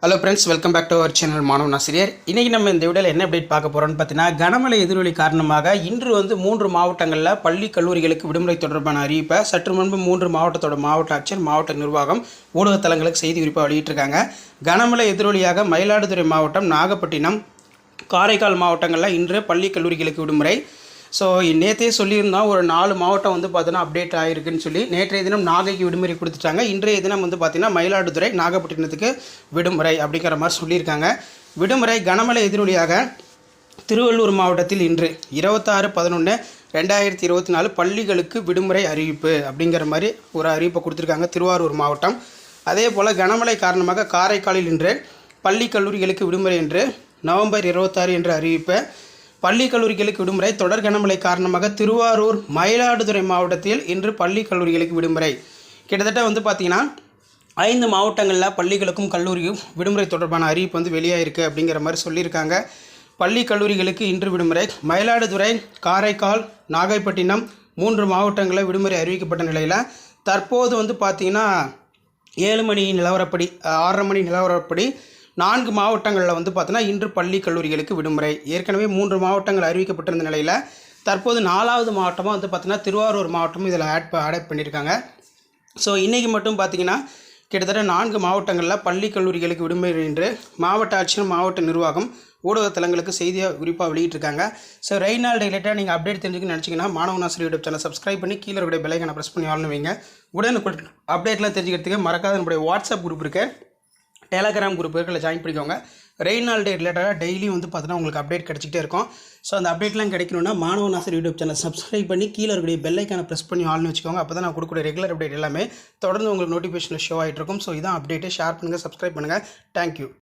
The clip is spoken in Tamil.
Hello friends, welcome back to our channel மாணவன் ஆசிரியர். இன்றைக்கி நம்ம இந்த வீடியோவில் என்ன அப்டேட் பார்க்க போகிறோம்னு பார்த்தீங்கன்னா, கனமழை எதிரொலி காரணமாக இன்று 3 மாவட்டங்களில் பள்ளி கல்லூரிகளுக்கு விடுமுறை தொடர்பான அறிவிப்பை சற்று முன்பு 3 மாவட்டத்தோட மாவட்ட ஆட்சியர், மாவட்ட நிர்வாகம் ஊடகத்தலங்களுக்கு செய்தி குறிப்பாக வெளியிட்டிருக்காங்க. கனமழை எதிரொலியாக மயிலாடுதுறை மாவட்டம், நாகப்பட்டினம், காரைக்கால் மாவட்டங்களில் இன்று பள்ளி கல்லூரிகளுக்கு விடுமுறை. ஸோ நேற்றே சொல்லியிருந்தோம், ஒரு 4 மாவட்டம் பார்த்தீங்கன்னா அப்டேட் ஆகிருக்குன்னு சொல்லி. நேற்றைய தினம் நாகைக்கு விடுமுறை கொடுத்துட்டாங்க. இன்றைய தினம் பார்த்தீங்கன்னா மயிலாடுதுறை, நாகப்பட்டினத்துக்கு விடுமுறை அப்படிங்கிற மாதிரி சொல்லியிருக்காங்க. விடுமுறை கனமழை எதிரொலியாக திருவள்ளூர் மாவட்டத்தில் இன்று 26/11/2024 பள்ளிகளுக்கு விடுமுறை அறிவிப்பு அப்படிங்கிற மாதிரி ஒரு அறிவிப்பை கொடுத்துருக்காங்க திருவாரூர் மாவட்டம். அதே போல் கனமழை காரணமாக காரைக்காலில் இன்று பள்ளி கல்லூரிகளுக்கு விடுமுறை என்று நவம்பர் 26 என்ற அறிவிப்பை. பள்ளி கல்லூரிகளுக்கு விடுமுறை. தொடர் கனமழை காரணமாக திருவாரூர், மயிலாடுதுறை மாவட்டத்தில் இன்று பள்ளி கல்லூரிகளுக்கு விடுமுறை. கிட்டத்தட்ட பார்த்தீங்கன்னா 5 மாவட்டங்களில் பள்ளிகளுக்கும் கல்லூரிக்கும் விடுமுறை தொடர்பான அறிவிப்பு வெளியாகிருக்கு அப்படிங்கிற மாதிரி சொல்லியிருக்காங்க. பள்ளி கல்லூரிகளுக்கு இன்று விடுமுறை. மயிலாடுதுறை, காரைக்கால், நாகைப்பட்டினம் 3 மாவட்டங்களில் விடுமுறை அறிவிக்கப்பட்ட நிலையில் தற்போது பார்த்தீங்கன்னா 7 மணி நிலவரப்படி, 6:30 மணி நிலவரப்படி 4 மாவட்டங்களில் பார்த்தீங்கன்னா இன்று பள்ளி கல்லூரிகளுக்கு விடுமுறை. ஏற்கனவே 3 மாவட்டங்கள் அறிவிக்கப்பட்டிருந்த நிலையில் தற்போது 4வது மாவட்டமாக பார்த்தீங்கன்னா திருவாரூர் மாவட்டமும் இதில் ஆட் பண்ணியிருக்காங்க. ஸோ இன்றைக்கி மட்டும் பார்த்தீங்கன்னா கிட்டத்தட்ட 4 மாவட்டங்களில் பள்ளி கல்லூரிகளுக்கு விடுமுறை என்று மாவட்ட ஆட்சியர், மாவட்ட நிர்வாகம் ஊடகத்தலங்களுக்கு செய்தியாக குறிப்பாக வெளியிட்டிருக்காங்க. ஸோ ரெயின் நாள் ரிலேட்டடாக நீங்கள் அப்டேட் தெரிஞ்சுக்கணும்னு நினச்சிங்கன்னா மாணவன் ஆசிரியர் யூடியூப் சேனல் சப்ஸ்கிரைப் பண்ணி கீழே இருக்கிற பெல் ஐகானை ப்ரெஸ் பண்ணி ஆன் வைங்க. உடனுக்குடன் அப்டேட்லாம் தெரிஞ்சுக்கிறதுக்கு மறக்காத நம்முடைய வாட்ஸ்அப் குரூப் இருக்குது, டெலகிராம் குரூப் இருக்கிற ஜாயின் பண்ணிக்கோங்க. ரெயின் நாள் டே ரிலேட்டடாக டெய்லியும் பார்த்தீங்கன்னா உங்களுக்கு அப்டேட் கிடச்சிக்கிட்டே இருக்கும். ஸோ அந்த அப்டேட்லாம் கிடைக்கணும்னா மாணவன் ஆசிரியர் யூடியூப் சேனல் சப்ஸ்கிரைப் பண்ணி கீழே இருக்கிற பெல் ஐக்கானை ப்ரெஸ் பண்ணி ஆல்னு வச்சுக்கோங்க. அப்போ தான் நான் கொடுக்குற ரெகுலர் அப்டேட் எல்லாமே தொடர்ந்து உங்களுக்கு நோட்டிஃபிகேஷனில் ஷோ ஆகிட்டு இருக்கும். ஸோ இதான் அப்டேட்டு. ஷேர் பண்ணுங்கள், சப்ஸ்கிரைப் பண்ணுங்கள். தேங்க்யூ.